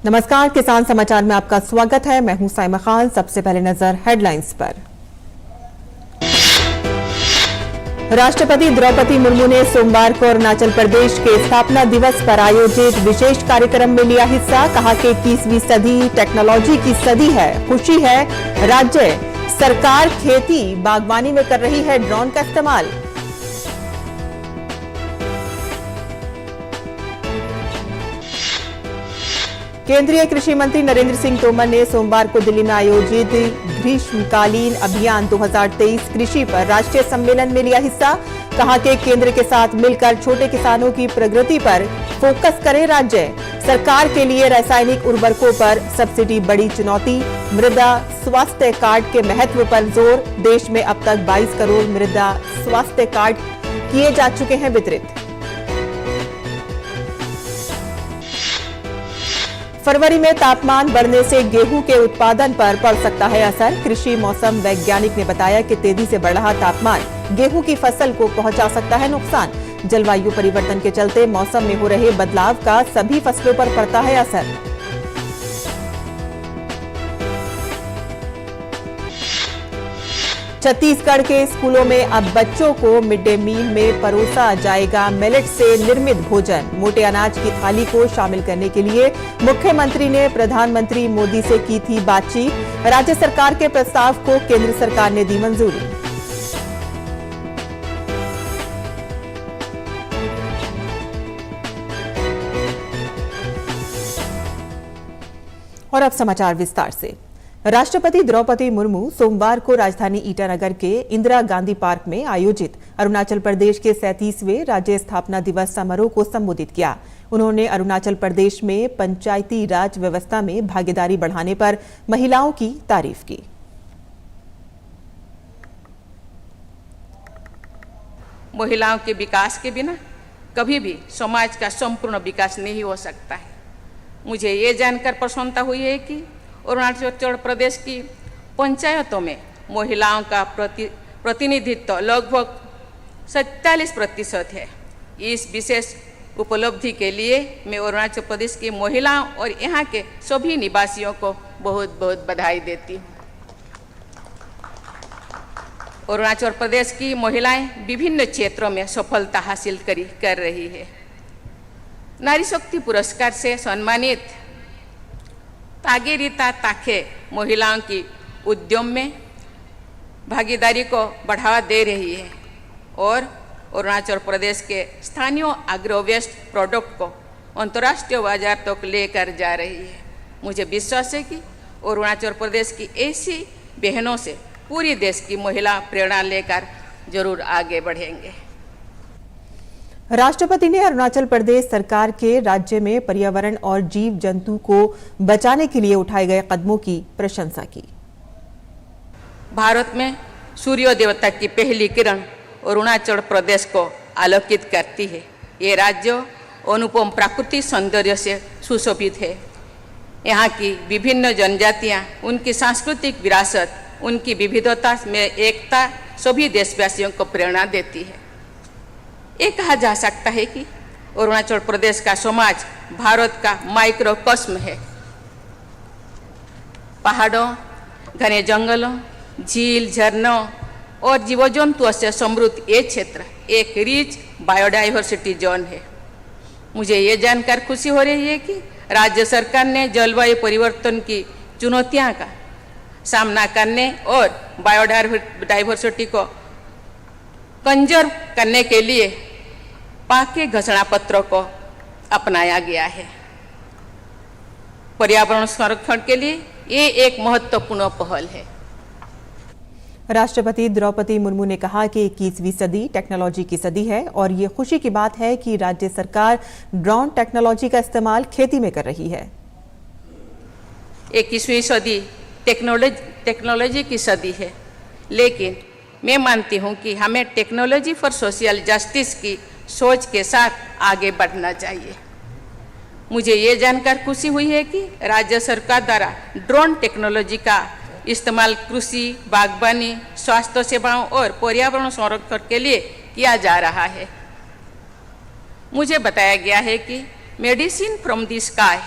नमस्कार, किसान समाचार में आपका स्वागत है। मैं हूं साइमा खान। सबसे पहले नजर हेडलाइंस पर। राष्ट्रपति द्रौपदी मुर्मू ने सोमवार को अरुणाचल प्रदेश के स्थापना दिवस पर आयोजित विशेष कार्यक्रम में लिया हिस्सा। कहा कि 21वीं सदी टेक्नोलॉजी की सदी है। खुशी है राज्य सरकार खेती बागवानी में कर रही है ड्रोन का इस्तेमाल। केंद्रीय कृषि मंत्री नरेंद्र सिंह तोमर ने सोमवार को दिल्ली में आयोजित ग्रीष्मकालीन अभियान 2023 कृषि पर राष्ट्रीय सम्मेलन में लिया हिस्सा। कहा कि केंद्र के साथ मिलकर छोटे किसानों की प्रगति पर फोकस करे राज्य। सरकार के लिए रासायनिक उर्वरकों पर सब्सिडी बड़ी चुनौती। मृदा स्वास्थ्य कार्ड के महत्व पर जोर। देश में अब तक 22 करोड़ मृदा स्वास्थ्य कार्ड किए जा चुके हैं वितरित। फरवरी में तापमान बढ़ने से गेहूं के उत्पादन पर पड़ सकता है असर। कृषि मौसम वैज्ञानिक ने बताया कि तेजी से बढ़ रहा तापमान गेहूं की फसल को पहुंचा सकता है नुकसान। जलवायु परिवर्तन के चलते मौसम में हो रहे बदलाव का सभी फसलों पर पड़ता है असर। छत्तीसगढ़ के स्कूलों में अब बच्चों को मिड डे मील में परोसा जाएगा मिलेट से निर्मित भोजन। मोटे अनाज की थाली को शामिल करने के लिए मुख्यमंत्री ने प्रधानमंत्री मोदी से की थी बातचीत। राज्य सरकार के प्रस्ताव को केंद्र सरकार ने दी मंजूरी। और अब समाचार विस्तार से। राष्ट्रपति द्रौपदी मुर्मू सोमवार को राजधानी ईटानगर के इंदिरा गांधी पार्क में आयोजित अरुणाचल प्रदेश के 37वें राज्य स्थापना दिवस समारोह को संबोधित किया। उन्होंने अरुणाचल प्रदेश में पंचायती राज व्यवस्था में भागीदारी बढ़ाने पर महिलाओं की तारीफ की। महिलाओं के विकास के बिना कभी भी समाज का संपूर्ण विकास नहीं हो सकता है। मुझे ये जानकर प्रसन्नता हुई है कि अरुणाचल प्रदेश की पंचायतों में महिलाओं का प्रतिनिधित्व लगभग 47% है। इस विशेष उपलब्धि के लिए मैं अरुणाचल प्रदेश की महिलाओं और यहाँ के सभी निवासियों को बहुत बहुत बधाई देती हूँ। अरुणाचल प्रदेश की महिलाएं विभिन्न क्षेत्रों में सफलता हासिल कर रही है। नारी शक्ति पुरस्कार से सम्मानित तागेरिता ताखे महिलाओं की उद्यम में भागीदारी को बढ़ावा दे रही है और अरुणाचल प्रदेश के स्थानीय एग्रो वेस्ट प्रोडक्ट को अंतर्राष्ट्रीय बाजार तक लेकर जा रही है। मुझे विश्वास है कि अरुणाचल प्रदेश की ऐसी बहनों से पूरी देश की महिला प्रेरणा लेकर जरूर आगे बढ़ेंगे। राष्ट्रपति ने अरुणाचल प्रदेश सरकार के राज्य में पर्यावरण और जीव जंतु को बचाने के लिए उठाए गए कदमों की प्रशंसा की। भारत में सूर्य देवता की पहली किरण अरुणाचल प्रदेश को आलोकित करती है। ये राज्य अनुपम प्राकृतिक सौंदर्य से सुशोभित है। यहाँ की विभिन्न जनजातियाँ, उनकी सांस्कृतिक विरासत, उनकी विविधता में एकता सभी देशवासियों को प्रेरणा देती है। ये कहा जा सकता है कि अरुणाचल प्रदेश का समाज भारत का माइक्रोकॉस्म है। पहाड़ों, घने जंगलों, झील, झरनों और जीव जंतुओं से समृद्ध ये क्षेत्र एक रिच बायोडाइवर्सिटी जोन है। मुझे ये जानकर खुशी हो रही है कि राज्य सरकार ने जलवायु परिवर्तन की चुनौतियों का सामना करने और बायोडाइवर्सिटी को कंजर्व करने के लिए पाके घोषणा पत्रों को अपनाया गया है। पर्यावरण संरक्षण के लिए ये एक महत्वपूर्ण पहल है। राष्ट्रपति द्रौपदी मुर्मू ने कहा कि 21वीं सदी टेक्नोलॉजी की सदी है और ये खुशी की बात है कि राज्य सरकार ड्रोन टेक्नोलॉजी का इस्तेमाल खेती में कर रही है। 21वीं सदी टेक्नोलॉजी की सदी है, लेकिन मैं मानती हूँ कि हमें टेक्नोलॉजी फॉर सोशल जस्टिस की सोच के साथ आगे बढ़ना चाहिए। मुझे ये जानकर खुशी हुई है कि राज्य सरकार द्वारा ड्रोन टेक्नोलॉजी का इस्तेमाल कृषि, बागवानी, स्वास्थ्य सेवाओं और पर्यावरण संरक्षण के लिए किया जा रहा है। मुझे बताया गया है कि मेडिसिन फ्रॉम द स्काई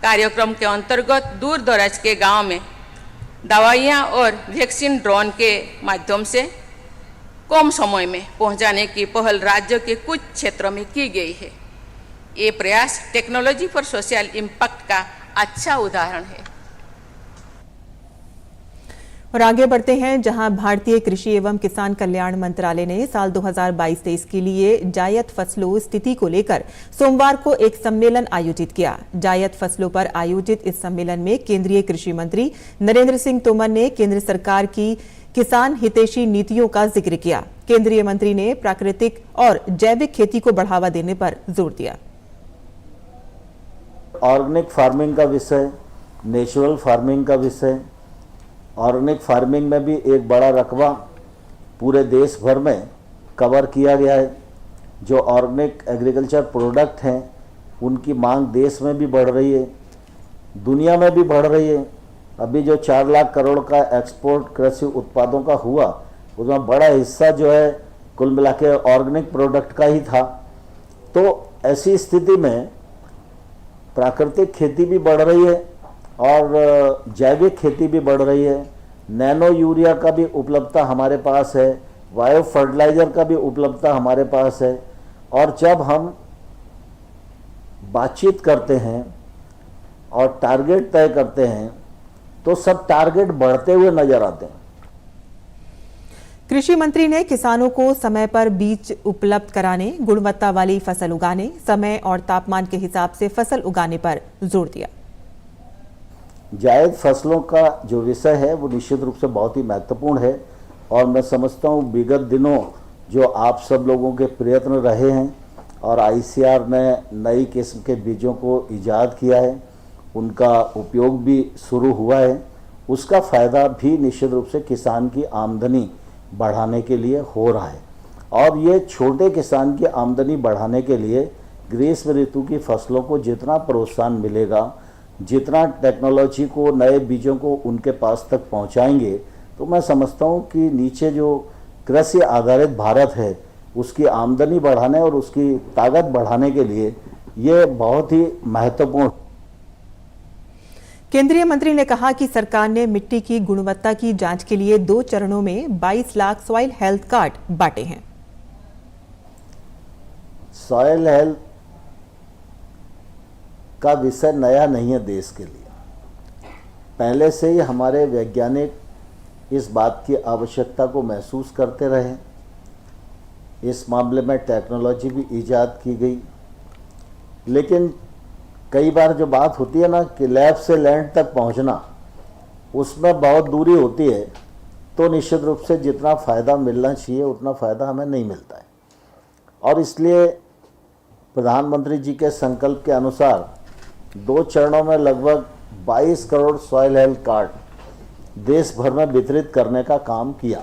कार्यक्रम के अंतर्गत दूर दराज के गांव में दवाइयां और वैक्सीन ड्रोन के माध्यम से कम समय में पहुंचाने की पहल राज्य के कुछ क्षेत्रों में की गई है। ये प्रयास टेक्नोलॉजी फॉर सोशल इम्पैक्ट का अच्छा उदाहरण है। और आगे बढ़ते हैं, जहां भारतीय कृषि एवं किसान कल्याण मंत्रालय ने साल 2022-23 के लिए जायद फसलों स्थिति को लेकर सोमवार को एक सम्मेलन आयोजित किया। जायद फसलों पर आयोजित इस सम्मेलन में केंद्रीय कृषि मंत्री नरेंद्र सिंह तोमर ने केंद्र सरकार की किसान हितैषी नीतियों का जिक्र किया। केंद्रीय मंत्री ने प्राकृतिक और जैविक खेती को बढ़ावा देने पर जोर दिया। ऑर्गेनिक फार्मिंग का विषय, नेचुरल फार्मिंग का विषय, ऑर्गेनिक फार्मिंग में भी एक बड़ा रकबा पूरे देश भर में कवर किया गया है। जो ऑर्गेनिक एग्रीकल्चर प्रोडक्ट हैं उनकी मांग देश में भी बढ़ रही है, दुनिया में भी बढ़ रही है। अभी जो 4 लाख करोड़ का एक्सपोर्ट कृषि उत्पादों का हुआ, उसमें बड़ा हिस्सा जो है कुल मिला के ऑर्गेनिक प्रोडक्ट का ही था। तो ऐसी स्थिति में प्राकृतिक खेती भी बढ़ रही है और जैविक खेती भी बढ़ रही है। नैनो यूरिया का भी उपलब्धता हमारे पास है, बायो फर्टिलाइजर का भी उपलब्धता हमारे पास है। और जब हम बातचीत करते हैं और टारगेट तय करते हैं तो सब टारगेट बढ़ते हुए नजर आते हैं। कृषि मंत्री ने किसानों को समय पर बीज उपलब्ध कराने, गुणवत्ता वाली फसल उगाने, समय और तापमान के हिसाब से फसल उगाने पर जोर दिया। जायद फसलों का जो विषय है वो निश्चित रूप से बहुत ही महत्वपूर्ण है और मैं समझता हूँ विगत दिनों जो आप सब लोगों के प्रयत्न रहे हैं और आईसीआर ने नई किस्म के बीजों को ईजाद किया है, उनका उपयोग भी शुरू हुआ है, उसका फ़ायदा भी निश्चित रूप से किसान की आमदनी बढ़ाने के लिए हो रहा है। और ये छोटे किसान की आमदनी बढ़ाने के लिए ग्रीष्म ऋतु की फसलों को जितना प्रोत्साहन मिलेगा, जितना टेक्नोलॉजी को, नए बीजों को उनके पास तक पहुंचाएंगे, तो मैं समझता हूं कि नीचे जो कृषि आधारित भारत है उसकी आमदनी बढ़ाने और उसकी ताकत बढ़ाने के लिए ये बहुत ही महत्वपूर्ण। केंद्रीय मंत्री ने कहा कि सरकार ने मिट्टी की गुणवत्ता की जांच के लिए 2 चरणों में 22 लाख सॉइल हेल्थ कार्ड बांटे हैं। सॉइल हेल्थ का विषय नया नहीं है देश के लिए। पहले से ही हमारे वैज्ञानिक इस बात की आवश्यकता को महसूस करते रहे। इस मामले में टेक्नोलॉजी भी ईजाद की गई, लेकिन कई बार जो बात होती है ना कि लैब से लैंड तक पहुंचना, उसमें बहुत दूरी होती है, तो निश्चित रूप से जितना फ़ायदा मिलना चाहिए उतना फ़ायदा हमें नहीं मिलता है। और इसलिए प्रधानमंत्री जी के संकल्प के अनुसार 2 चरणों में लगभग 22 करोड़ सॉइल हेल्थ कार्ड देश भर में वितरित करने का काम किया।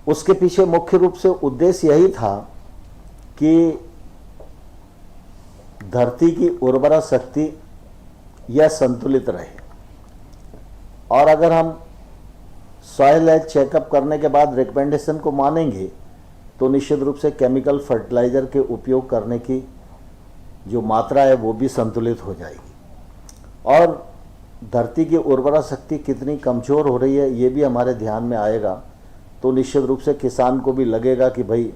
उसके पीछे मुख्य रूप से उद्देश्य यही था कि धरती की उर्वरा शक्ति यह संतुलित रहे। और अगर हम सॉइल हेल्थ चेकअप करने के बाद रिकमेंडेशन को मानेंगे तो निश्चित रूप से केमिकल फर्टिलाइजर के उपयोग करने की जो मात्रा है वो भी संतुलित हो जाएगी। और धरती की उर्वरा शक्ति कितनी कमज़ोर हो रही है ये भी हमारे ध्यान में आएगा, तो निश्चित रूप से किसान को भी लगेगा कि भाई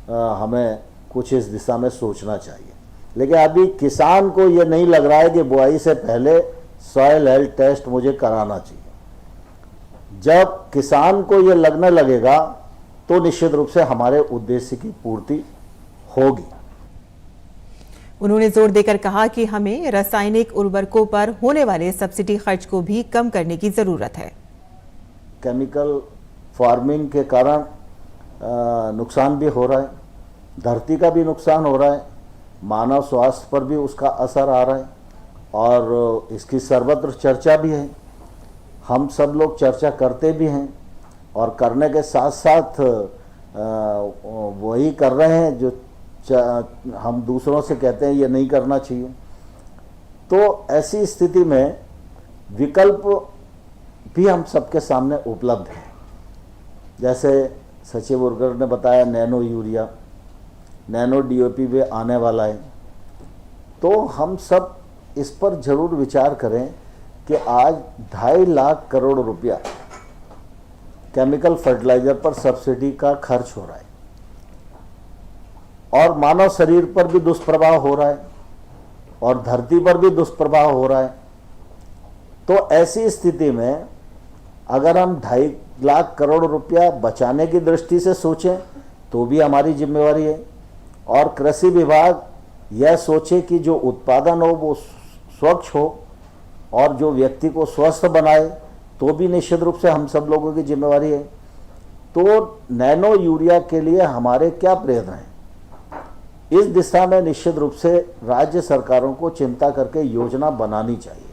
हमें कुछ इस दिशा में सोचना चाहिए। लेकिन अभी किसान को ये नहीं लग रहा है कि बुआई से पहले सॉइल हेल्थ टेस्ट मुझे कराना चाहिए। जब किसान को ये लगने लगेगा तो निश्चित रूप से हमारे उद्देश्य की पूर्ति होगी। उन्होंने जोर देकर कहा कि हमें रासायनिक उर्वरकों पर होने वाले सब्सिडी खर्च को भी कम करने की जरूरत है। केमिकल फार्मिंग के कारण नुकसान भी हो रहा है, धरती का भी नुकसान हो रहा है, मानव स्वास्थ्य पर भी उसका असर आ रहा है और इसकी सर्वत्र चर्चा भी है। हम सब लोग चर्चा करते भी हैं और करने के साथ साथ वही कर रहे हैं जो हम दूसरों से कहते हैं ये नहीं करना चाहिए। तो ऐसी स्थिति में विकल्प भी हम सबके सामने उपलब्ध हैं। जैसे सचिव उर्गर ने बताया नैनो यूरिया, नैनो डीओपी भी आने वाला है। तो हम सब इस पर जरूर विचार करें कि आज 2.5 लाख करोड़ रुपया केमिकल फर्टिलाइजर पर सब्सिडी का खर्च हो रहा है और मानव शरीर पर भी दुष्प्रभाव हो रहा है और धरती पर भी दुष्प्रभाव हो रहा है। तो ऐसी स्थिति में अगर हम 2.5 लाख करोड़ रुपया बचाने की दृष्टि से सोचें तो भी हमारी जिम्मेवारी है और कृषि विभाग यह सोचे कि जो उत्पादन हो वो स्वच्छ हो और जो व्यक्ति को स्वस्थ बनाए तो भी निश्चित रूप से हम सब लोगों की जिम्मेवारी है। तो नैनो यूरिया के लिए हमारे क्या प्रयत्न हैं, इस दिशा में निश्चित रूप से राज्य सरकारों को चिंता करके योजना बनानी चाहिए।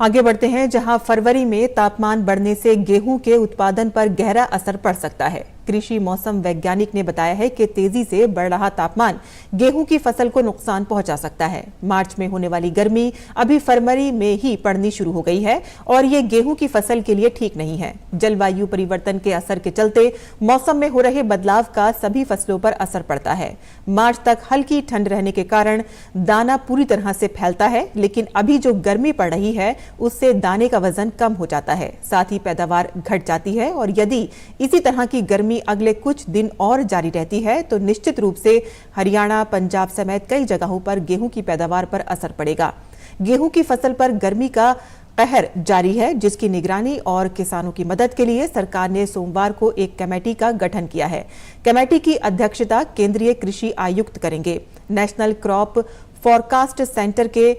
आगे बढ़ते हैं, जहां फरवरी में तापमान बढ़ने से गेहूं के उत्पादन पर गहरा असर पड़ सकता है। कृषि मौसम वैज्ञानिक ने बताया है कि तेजी से बढ़ रहा तापमान गेहूं की फसल को नुकसान पहुंचा सकता है। मार्च में होने वाली गर्मी अभी फरवरी में ही पड़नी शुरू हो गई है और ये गेहूं की फसल के लिए ठीक नहीं है। जलवायु परिवर्तन के असर के चलते मौसम में हो रहे बदलाव का सभी फसलों पर असर पड़ता है। मार्च तक हल्की ठंड रहने के कारण दाना पूरी तरह से फैलता है, लेकिन अभी जो गर्मी पड़ रही है उससे दाने का वजन कम हो जाता है, साथ ही पैदावार घट जाती है। और यदि इसी तरह की गर्मी अगले कुछ दिन और जारी रहती है तो निश्चित रूप से हरियाणा, पंजाब समेत कई जगहों पर गेहूं की पैदावार पर असर पड़ेगा। गेहूं की फसल पर गर्मी का कहर जारी है, जिसकी निगरानी और किसानों की मदद के लिए सरकार ने सोमवार को एक कमेटी का गठन किया है। कमेटी की अध्यक्षता केंद्रीय कृषि आयुक्त करेंगे। नेशनल क्रॉप फोरकास्ट सेंटर के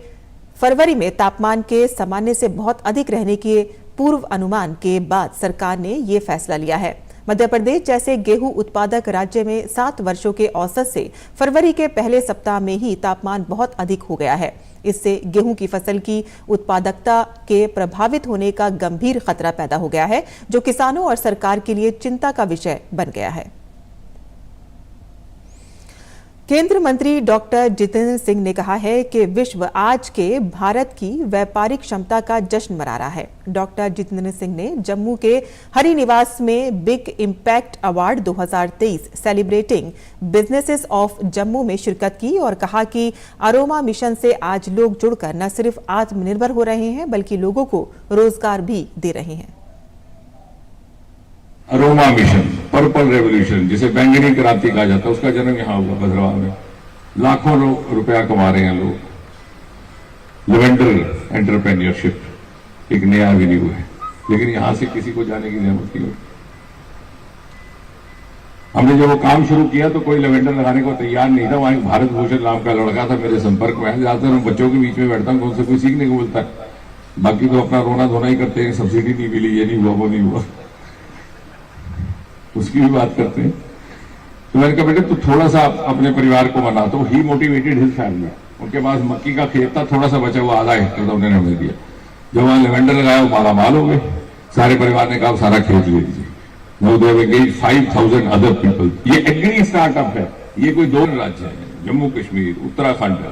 फरवरी में तापमान के सामान्य से बहुत अधिक रहने के पूर्व अनुमान के बाद सरकार ने ये फैसला लिया है। मध्य प्रदेश जैसे गेहूं उत्पादक राज्य में 7 वर्षों के औसत से फरवरी के पहले सप्ताह में ही तापमान बहुत अधिक हो गया है। इससे गेहूं की फसल की उत्पादकता के प्रभावित होने का गंभीर खतरा पैदा हो गया है, जो किसानों और सरकार के लिए चिंता का विषय बन गया है। केंद्रीय मंत्री डॉक्टर जितेंद्र सिंह ने कहा है कि विश्व आज के भारत की व्यापारिक क्षमता का जश्न मना रहा है। डॉक्टर जितेंद्र सिंह ने जम्मू के हरि निवास में big impact award 2023 celebrating businesses of Jammu में शिरकत की और कहा कि अरोमा मिशन से आज लोग जुड़कर न सिर्फ आत्मनिर्भर हो रहे हैं बल्कि लोगों को रोजगार भी दे रहे हैं। अरोमा मिशन, पर्पल रेवोल्यूशन, जिसे बैंगनी क्रांति कहा जाता है, उसका जन्म यहाँ हुआ भद्रवाह में। लाखों रुपया कमा रहे हैं लोग। लेवेंडर एंटरप्रेन्योरशिप एक नया एवेन्यू है, लेकिन यहां से किसी को जाने की जरूरत नहीं होती। हमने जब वो काम शुरू किया तो कोई लेवेंडर लगाने को तैयार नहीं था। वहां भारत भूषण नाम का लड़का था मेरे संपर्क में। ज्यादातर मैं बच्चों के बीच में बैठता हूं, उनसे कोई सीखने को बोलता है, बाकी तो अपना रोना धोना ही करते हैं। सब्सिडी नहीं मिली, ये नहीं हुआ, वो नहीं हुआ, उसकी भी बात करते हैं। तो मैंने कहा बेटे तू थोड़ा सा अपने परिवार को मना। तो ही मोटिवेटेड हिज फैमिली। उनके पास मक्की का खेत था, थोड़ा सा बचा हुआ 1/2 हेक्टेयर था, उन्होंने हमें दिया। जब वहां लेवेंडर लगाया वो माला माल हो गए। सारे परिवार ने कहा सारा खेत ले लीजिए। Now they have engaged 5,000 other people। ये एग्री स्टार्टअप है। ये कोई 2 राज्य है, जम्मू कश्मीर, उत्तराखंड,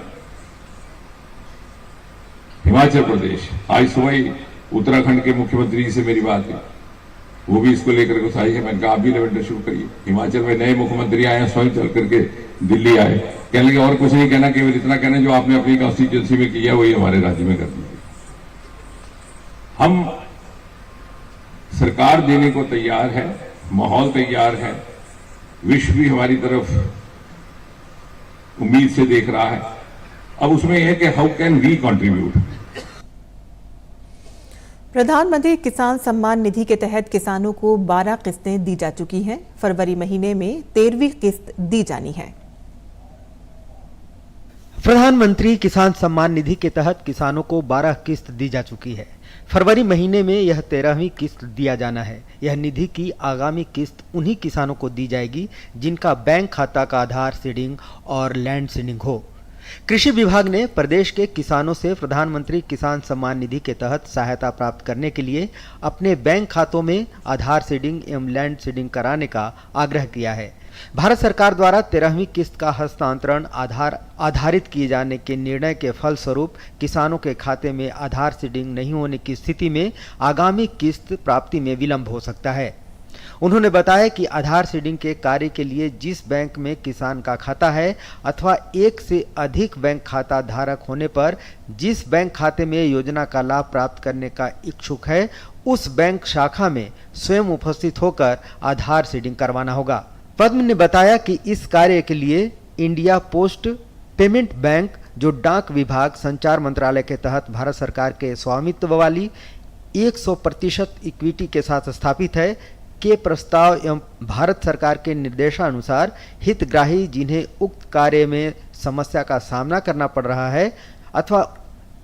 हिमाचल प्रदेश। आज सुबह ही उत्तराखंड के मुख्यमंत्री से मेरी बात हुई, वो भी इसको लेकर के आई है। मैंने कहा आप भी लेवेंडर शुरू करिए। हिमाचल में नए मुख्यमंत्री आए हैं, स्वयं चल करके दिल्ली आए, कहने लगे और कुछ नहीं कहना, केवल इतना कहना जो आपने अपनी कॉन्स्टिट्यूंसी में किया वही हमारे राज्य में कर दीजिए। हम सरकार देने को तैयार है, माहौल तैयार है, विश्व भी हमारी तरफ उम्मीद से देख रहा है। अब उसमें यह है कि हाउ कैन वी कंट्रीब्यूट। प्रधानमंत्री किसान सम्मान निधि के तहत किसानों को 12 किस्तें दी जा चुकी हैं। फरवरी महीने में 13वीं किस्त दी जानी है। प्रधानमंत्री किसान सम्मान निधि के तहत किसानों को 12 किस्त दी जा चुकी है। फरवरी महीने में यह 13वीं किस्त दिया जाना है। यह निधि की आगामी किस्त उन्हीं किसानों को दी जाएगी जिनका बैंक खाता का आधार सीडिंग और लैंड सीडिंग हो। कृषि विभाग ने प्रदेश के किसानों से प्रधानमंत्री किसान सम्मान निधि के तहत सहायता प्राप्त करने के लिए अपने बैंक खातों में आधार सीडिंग एवं लैंड सीडिंग कराने का आग्रह किया है। भारत सरकार द्वारा 13वीं किस्त का हस्तांतरण आधारित किए जाने के निर्णय के फलस्वरूप किसानों के खाते में आधार सीडिंग नहीं होने की स्थिति में आगामी किस्त प्राप्ति में विलंब हो सकता है। उन्होंने बताया कि आधार सीडिंग के कार्य के लिए जिस बैंक में किसान का खाता है अथवा एक से अधिक बैंक खाता धारक होने पर जिस बैंक खाते में योजना का लाभ प्राप्त करने का इच्छुक है उस बैंक शाखा में स्वयं उपस्थित होकर आधार सीडिंग करवाना होगा। पद्म ने बताया कि इस कार्य के लिए इंडिया पोस्ट पेमेंट बैंक, जो डाक विभाग संचार मंत्रालय के तहत भारत सरकार के स्वामित्व वाली 100% इक्विटी के साथ स्थापित है, के प्रस्ताव एवं भारत सरकार के निर्देशानुसार हितग्राही जिन्हें उक्त कार्य में समस्या का सामना करना पड़ रहा है अथवा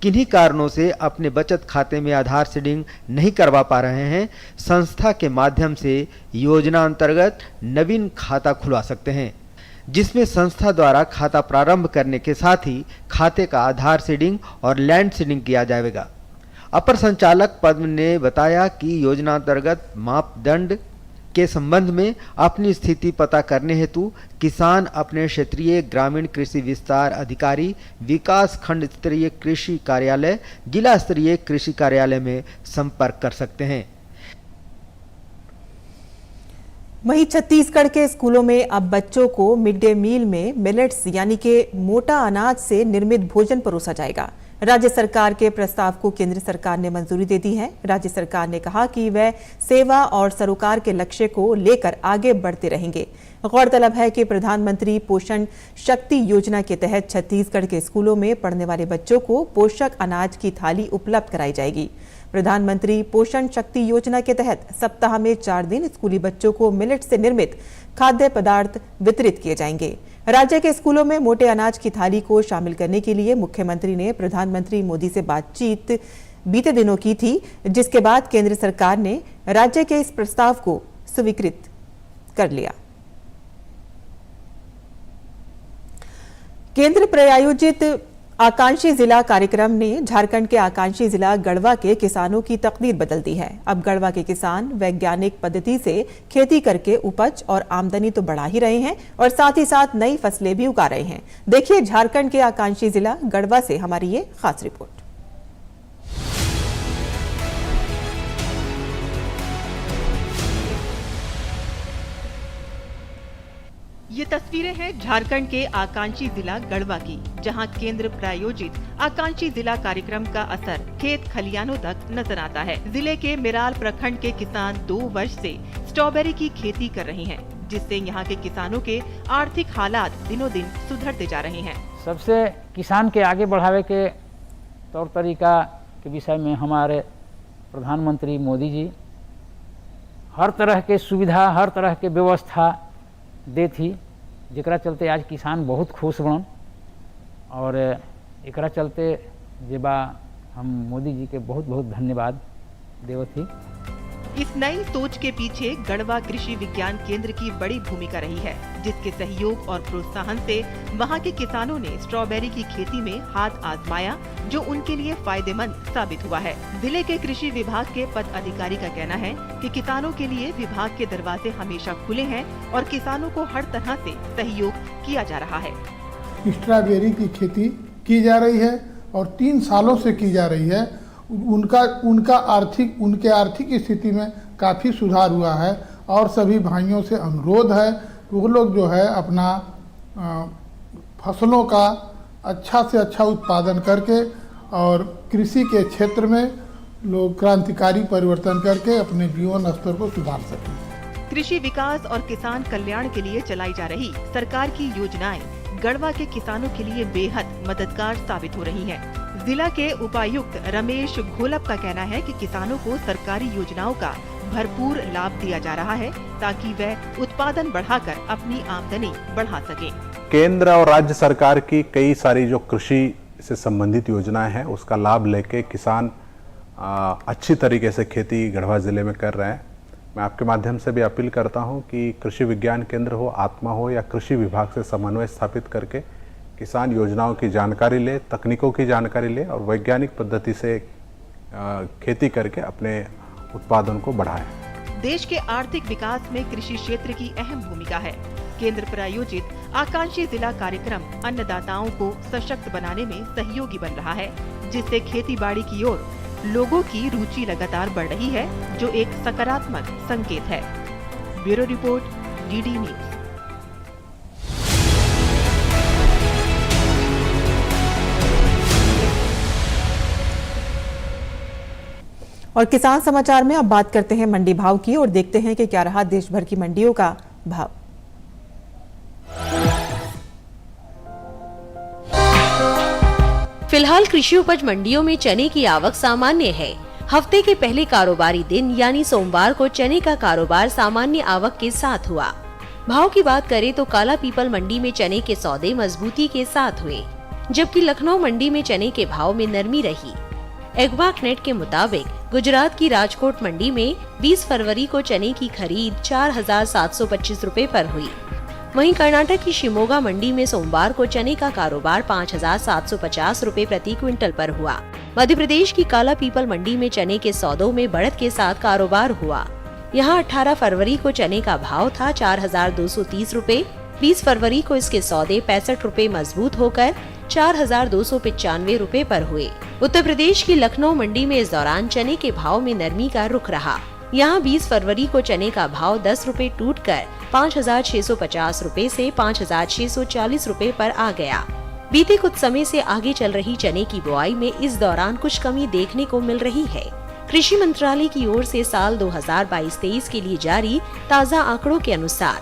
किन्हीं कारणों से अपने बचत खाते में आधार सीडिंग नहीं करवा पा रहे हैं, संस्था के माध्यम से योजना अंतर्गत नवीन खाता खुलवा सकते हैं, जिसमें संस्था द्वारा खाता प्रारंभ करने के साथ ही खाते का आधार सीडिंग और लैंड सीडिंग किया जाएगा। अपर संचालक पद्म ने बताया कि योजना अंतर्गत मापदंड के संबंध में अपनी स्थिति पता करने हेतु किसान अपने क्षेत्रीय ग्रामीण कृषि विस्तार अधिकारी, विकास खंड स्तरीय कृषि कार्यालय, जिला स्तरीय कृषि कार्यालय में संपर्क कर सकते हैं। वहीं छत्तीसगढ़ के स्कूलों में अब बच्चों को मिड डे मील में मिलेट्स यानी कि मोटा अनाज से निर्मित भोजन परोसा जाएगा। राज्य सरकार के प्रस्ताव को केंद्र सरकार ने मंजूरी दे दी है। राज्य सरकार ने कहा कि वह सेवा और सरोकार के लक्ष्य को लेकर आगे बढ़ते रहेंगे। गौरतलब है कि प्रधानमंत्री पोषण शक्ति योजना के तहत छत्तीसगढ़ के स्कूलों में पढ़ने वाले बच्चों को पोषक अनाज की थाली उपलब्ध कराई जाएगी। प्रधानमंत्री पोषण शक्ति योजना के तहत सप्ताह में 4 दिन स्कूली बच्चों को मिलेट से निर्मित खाद्य पदार्थ वितरित किए जाएंगे। राज्य के स्कूलों में मोटे अनाज की थाली को शामिल करने के लिए मुख्यमंत्री ने प्रधानमंत्री मोदी से बातचीत बीते दिनों की थी, जिसके बाद केंद्र सरकार ने राज्य के इस प्रस्ताव को स्वीकृत कर लिया। केंद्र प्रायोजित आकांक्षी जिला कार्यक्रम ने झारखंड के आकांक्षी जिला गढ़वा के किसानों की तकदीर बदल दी है। अब गढ़वा के किसान वैज्ञानिक पद्धति से खेती करके उपज और आमदनी तो बढ़ा ही रहे हैं और साथ ही साथ नई फसलें भी उगा रहे हैं। देखिए झारखंड के आकांक्षी जिला गढ़वा से हमारी ये खास रिपोर्ट। ये तस्वीरें हैं झारखंड के आकांक्षी जिला गढ़वा की, जहां केंद्र प्रायोजित आकांक्षी जिला कार्यक्रम का असर खेत खलियानों तक नजर आता है। जिले के मिराल प्रखंड के किसान 2 वर्ष से स्ट्रॉबेरी की खेती कर रहे हैं, जिससे यहां के किसानों के आर्थिक हालात दिनों दिन सुधरते जा रहे हैं। सबसे किसान के आगे बढ़ावे के तौर तरीका के विषय में हमारे प्रधानमंत्री मोदी जी हर तरह के सुविधा, हर तरह के व्यवस्था दे थी, जेकरा चलते आज किसान बहुत खुश बनन और एकरा चलते जेबा हम मोदी जी के बहुत बहुत धन्यवाद देवत थी। इस नई सोच के पीछे गढ़वा कृषि विज्ञान केंद्र की बड़ी भूमिका रही है, जिसके सहयोग और प्रोत्साहन से वहां के किसानों ने स्ट्रॉबेरी की खेती में हाथ आजमाया, जो उनके लिए फायदेमंद साबित हुआ है। जिले के कृषि विभाग के पद अधिकारी का कहना है कि किसानों के लिए विभाग के दरवाजे हमेशा खुले हैं और किसानों को हर तरह से सहयोग किया जा रहा है। स्ट्रॉबेरी की खेती की जा रही है और 3 सालों से की जा रही है। उनके आर्थिक स्थिति में काफ़ी सुधार हुआ है और सभी भाइयों से अनुरोध है वो लोग जो है अपना फसलों का अच्छा से अच्छा उत्पादन करके और कृषि के क्षेत्र में लोग क्रांतिकारी परिवर्तन करके अपने जीवन स्तर को सुधार सकें। कृषि विकास और किसान कल्याण के लिए चलाई जा रही सरकार की योजनाएं गढ़वा के किसानों के लिए बेहद मददगार साबित हो रही हैं। जिला के उपायुक्त रमेश घोलप का कहना है कि किसानों को सरकारी योजनाओं का भरपूर लाभ दिया जा रहा है, ताकि वह उत्पादन बढ़ाकर अपनी आमदनी बढ़ा सके। केंद्र और राज्य सरकार की कई सारी जो कृषि से संबंधित योजनाएं हैं, उसका लाभ लेके किसान अच्छी तरीके से खेती गढ़वा जिले में कर रहे हैं। मैं आपके माध्यम से भी अपील करता हूं कि कृषि विज्ञान केंद्र हो, आत्मा हो या कृषि विभाग से समन्वय स्थापित करके किसान योजनाओं की जानकारी ले, तकनीकों की जानकारी ले और वैज्ञानिक पद्धति से खेती करके अपने उत्पादन को बढ़ाएं। देश के आर्थिक विकास में कृषि क्षेत्र की अहम भूमिका है। केंद्र प्रायोजित आकांक्षी जिला कार्यक्रम अन्नदाताओं को सशक्त बनाने में सहयोगी बन रहा है, जिससे खेती बाड़ी की ओर लोगों की रुचि लगातार बढ़ रही है, जो एक सकारात्मक संकेत है। Bureau report, DD news. और किसान समाचार में अब बात करते हैं मंडी भाव की और देखते हैं कि क्या रहा देश भर की मंडियों का भाव। फिलहाल कृषि उपज मंडियों में चने की आवक सामान्य है। हफ्ते के पहले कारोबारी दिन यानी सोमवार को चने का कारोबार सामान्य आवक के साथ हुआ। भाव की बात करें तो काला पीपल मंडी में चने के सौदे मजबूती के साथ हुए, जबकि लखनऊ मंडी में चने के भाव में नरमी रही। एग्वाक नेट के मुताबिक गुजरात की राजकोट मंडी में 20 फरवरी को चने की खरीद 4,725 रुपए पर हुई। वहीं कर्नाटक की शिमोगा मंडी में सोमवार को चने का कारोबार 5,750 रुपए प्रति क्विंटल पर हुआ। मध्य प्रदेश की काला पीपल मंडी में चने के सौदों में बढ़त के साथ कारोबार हुआ। यहां 18 फरवरी को चने का भाव था 4,230 रुपए। 20 फरवरी को इसके सौदे 65 रुपए मजबूत होकर 4,295 रुपए पर हुए। उत्तर प्रदेश की लखनऊ मंडी में इस दौरान चने के भाव में नरमी का रुख रहा। यहाँ 20 फरवरी को चने का भाव 10 रुपए टूटकर 5,650 रुपए से 5,640 रुपए पर आ गया। बीते कुछ समय से आगे चल रही चने की बुआई में इस दौरान कुछ कमी देखने को मिल रही है। कृषि मंत्रालय की ओर से साल 2022-23 के लिए जारी ताज़ा आंकड़ों के अनुसार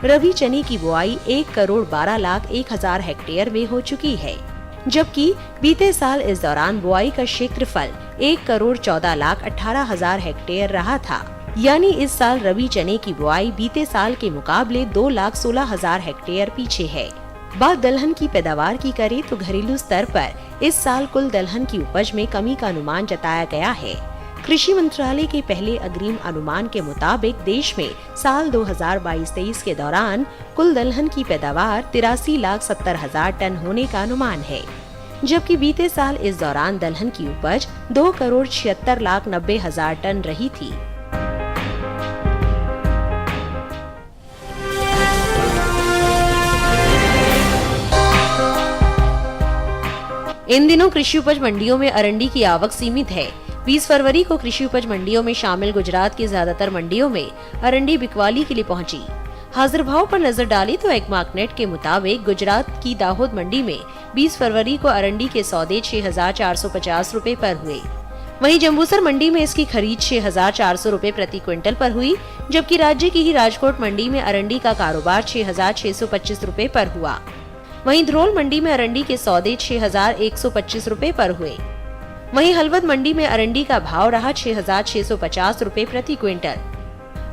रबी चने की बुआई 1,12,01,000 हेक्टेयर में हो चुकी है, जबकि बीते साल इस दौरान बुआई का क्षेत्रफल 1,14,18,000 हेक्टेयर रहा था। यानी इस साल रबी चने की बुआई बीते साल के मुकाबले 2,16,000 हेक्टेयर पीछे है। बात दलहन की पैदावार की करें तो घरेलू स्तर पर इस साल कुल दलहन की उपज में कमी का अनुमान जताया गया है। कृषि मंत्रालय के पहले अग्रिम अनुमान के मुताबिक देश में साल 2022-23 के दौरान कुल दलहन की पैदावार 83,70,000 टन होने का अनुमान है, जबकि बीते साल इस दौरान दलहन की उपज 2,76,90,000 टन रही थी। इन दिनों कृषि उपज मंडियों में अरंडी की आवक सीमित है। 20 फरवरी को कृषि उपज मंडियों में शामिल गुजरात की ज्यादातर मंडियों में अरंडी बिकवाली के लिए पहुंची। हाजिर भाव पर नजर डाली तो एग्मार्क नेट के मुताबिक गुजरात की दाहोद मंडी में 20 फरवरी को अरंडी के सौदे 6,450 रुपए पर हुए। वहीं जम्बूसर मंडी में इसकी खरीद 6,400 रुपए प्रति क्विंटल पर हुई, जबकि राज्य की ही राजकोट मंडी में अरंडी का कारोबार 6,625 रुपए पर हुआ। वहीं धरोल मंडी में अरंडी के सौदे 6,125 रुपए पर हुए। वहीं हलवद मंडी में अरंडी का भाव रहा 6,650 रुपए प्रति क्विंटल।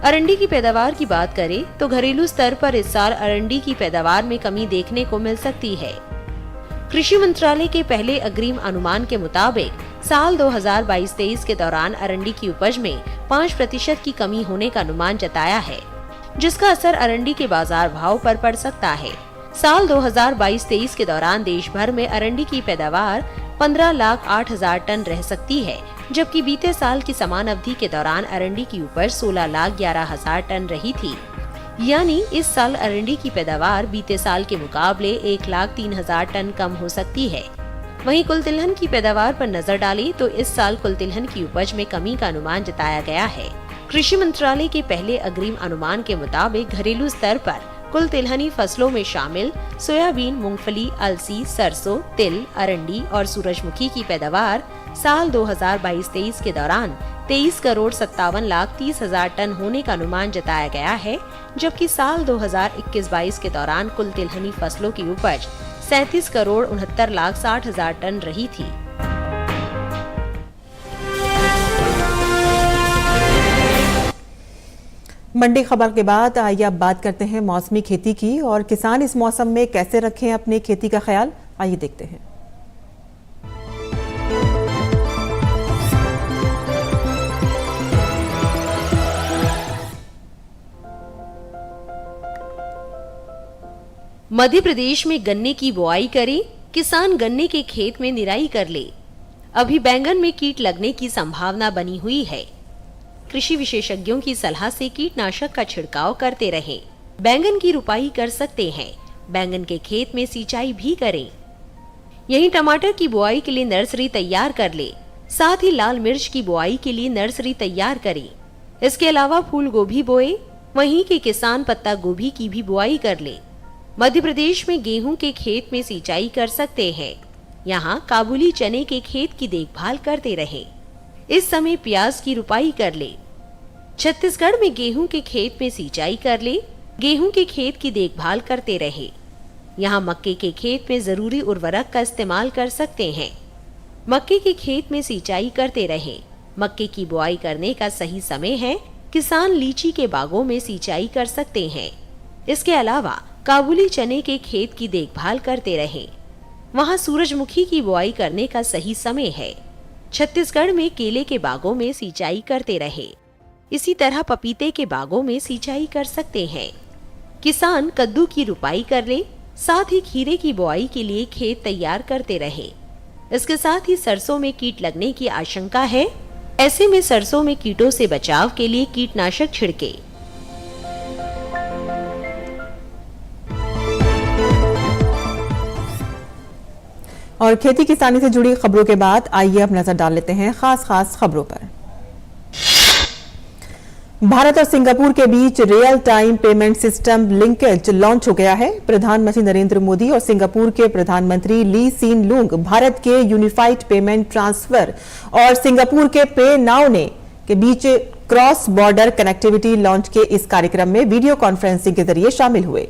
अरंडी की पैदावार की बात करें तो घरेलू स्तर पर इस साल अरंडी की पैदावार में कमी देखने को मिल सकती है। कृषि मंत्रालय के पहले अग्रिम अनुमान के मुताबिक साल 2022-23 के दौरान अरंडी की उपज में 5% की कमी होने का अनुमान जताया है, जिसका असर अरंडी के बाजार भाव पर पड़ सकता है। साल 2022-23 के दौरान देश भर में अरंडी की पैदावार 15,08,000 टन रह सकती है, जबकि बीते साल की समान अवधि के दौरान अरंडी की उपज 16,11,000 टन रही थी। यानी इस साल अरंडी की पैदावार बीते साल के मुकाबले 1,03,000 टन कम हो सकती है। वहीं कुल तिलहन की पैदावार पर नजर डाली तो इस साल कुल तिलहन की उपज में कमी का अनुमान जताया गया है। कृषि मंत्रालय के पहले अग्रिम अनुमान के मुताबिक घरेलू स्तर पर कुल तिलहनी फसलों में शामिल सोयाबीन, मूंगफली, अलसी, सरसों, तिल, अरंडी और सूरजमुखी की पैदावार साल 2022-23 के दौरान 23,57,30,000 टन होने का अनुमान जताया गया है, जबकि साल 2021-22 के दौरान कुल तिलहनी फसलों की उपज 37,69,60,000 टन रही थी। मंडी खबर के बाद आइए अब बात करते हैं मौसमी खेती की और किसान इस मौसम में कैसे रखें अपनी खेती का ख्याल, आइए देखते हैं। मध्य प्रदेश में गन्ने की बुआई करें, किसान गन्ने के खेत में निराई कर ले। अभी बैंगन में कीट लगने की संभावना बनी हुई है। कृषि विशेषज्ञों की सलाह से कीटनाशक का छिड़काव करते रहें। बैंगन की रुपाई कर सकते हैं, बैंगन के खेत में सिंचाई भी करें। यहीं टमाटर की बुआई के लिए नर्सरी तैयार कर ले, साथ ही लाल मिर्च की बुआई के लिए नर्सरी तैयार करें। इसके अलावा फूल गोभी बोए, वहीं के किसान पत्ता गोभी की भी बुआई कर ले। मध्य प्रदेश में गेहूं के खेत में सिंचाई कर सकते हैं। यहाँ काबुली चने के खेत की देखभाल करते रहे। इस समय प्याज की रुपाई कर ले। छत्तीसगढ़ में गेहूं के खेत में सिंचाई कर ले। गेहूं के खेत की देखभाल करते रहे। यहाँ मक्के के खेत में जरूरी उर्वरक का इस्तेमाल कर सकते हैं। मक्के के खेत में सिंचाई करते रहे। मक्के की बुआई करने का सही समय है। किसान लीची के बागों में सिंचाई कर सकते हैं। इसके अलावा काबुली चने के खेत की देखभाल करते रहे। वहाँ सूरजमुखी की बुआई करने का सही समय है। छत्तीसगढ़ में केले के बागों में सिंचाई करते रहे। इसी तरह पपीते के बागों में सिंचाई कर सकते हैं। किसान कद्दू की रुपाई कर ले, साथ ही खीरे की बुआई के लिए खेत तैयार करते रहे। इसके साथ ही सरसों में कीट लगने की आशंका है। ऐसे में सरसों में कीटों से बचाव के लिए कीटनाशक छिड़के। और खेती किसानी से जुड़ी खबरों के बाद आइए अब नजर डाल लेते हैं खास खबरों पर। भारत और सिंगापुर के बीच real time payment system linkage launch हो गया है। प्रधानमंत्री नरेंद्र मोदी और सिंगापुर के प्रधानमंत्री ली सीन लुंग भारत के यूनिफाइड पेमेंट ट्रांसफर और सिंगापुर के पे नाउ ने के बीच क्रॉस बॉर्डर कनेक्टिविटी लॉन्च के इस कार्यक्रम में वीडियो कॉन्फ्रेंसिंग के जरिए शामिल हुए।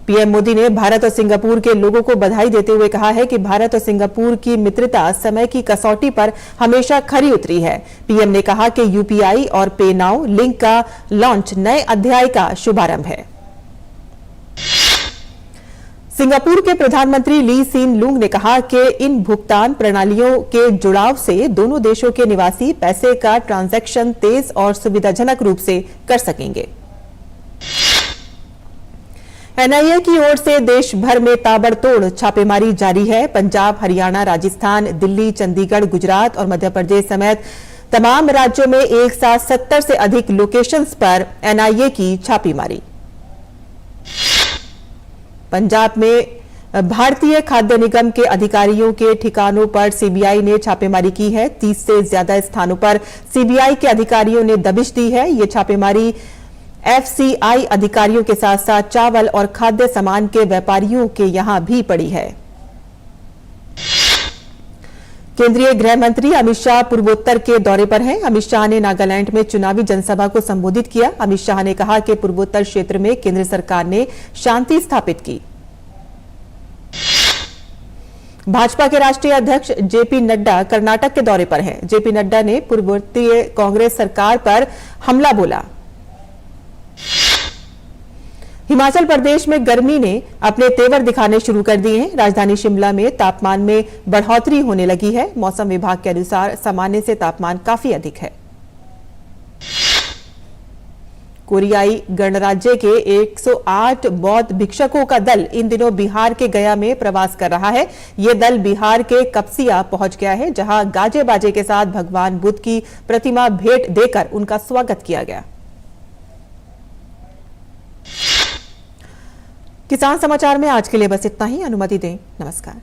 पीएम मोदी ने भारत और सिंगापुर के लोगों को बधाई देते हुए कहा है कि भारत और सिंगापुर की मित्रता समय की कसौटी पर हमेशा खरी उतरी है। पीएम ने कहा कि यूपीआई और पे नाउ लिंक का लॉन्च नए अध्याय का शुभारंभ है। सिंगापुर के प्रधानमंत्री ली सीन लुंग ने कहा कि इन भुगतान प्रणालियों के जुड़ाव से दोनों देशों के निवासी पैसे का ट्रांजैक्शन तेज और सुविधाजनक रूप से कर सकेंगे। एनआईए की ओर से देश भर में ताबड़तोड़ छापेमारी जारी है। पंजाब, हरियाणा, राजस्थान, दिल्ली, चंडीगढ़, गुजरात और मध्य प्रदेश समेत तमाम राज्यों में एक साथ 70 से अधिक लोकेशंस पर एनआईए की छापेमारी। पंजाब में भारतीय खाद्य निगम के अधिकारियों के ठिकानों पर सीबीआई ने छापेमारी की है। 30 से ज्यादा स्थानों पर सीबीआई के अधिकारियों ने दबिश दी है। ये छापेमारी एफसीआई अधिकारियों के साथ साथ चावल और खाद्य सामान के व्यापारियों के यहां भी पड़ी है। केंद्रीय गृह मंत्री अमित शाह पूर्वोत्तर के दौरे पर हैं। अमित शाह ने नागालैंड में चुनावी जनसभा को संबोधित किया। अमित शाह ने कहा कि पूर्वोत्तर क्षेत्र में केंद्र सरकार ने शांति स्थापित की। भाजपा के राष्ट्रीय अध्यक्ष जेपी नड्डा कर्नाटक के दौरे पर हैं। जेपी नड्डा ने पूर्वोत्तरीय कांग्रेस सरकार पर हमला बोला। हिमाचल प्रदेश में गर्मी ने अपने तेवर दिखाने शुरू कर दिए हैं। राजधानी शिमला में तापमान में बढ़ोतरी होने लगी है। मौसम विभाग के अनुसार सामान्य से तापमान काफी अधिक है। कोरियाई गणराज्य के 108 बौद्ध भिक्षुकों का दल इन दिनों बिहार के गया में प्रवास कर रहा है। यह दल बिहार के कपसिया पहुंच गया है, जहां गाजे बाजे के साथ भगवान बुद्ध की प्रतिमा भेंट देकर उनका स्वागत किया गया। किसान समाचार में आज के लिए बस इतना ही। अनुमति दें। नमस्कार।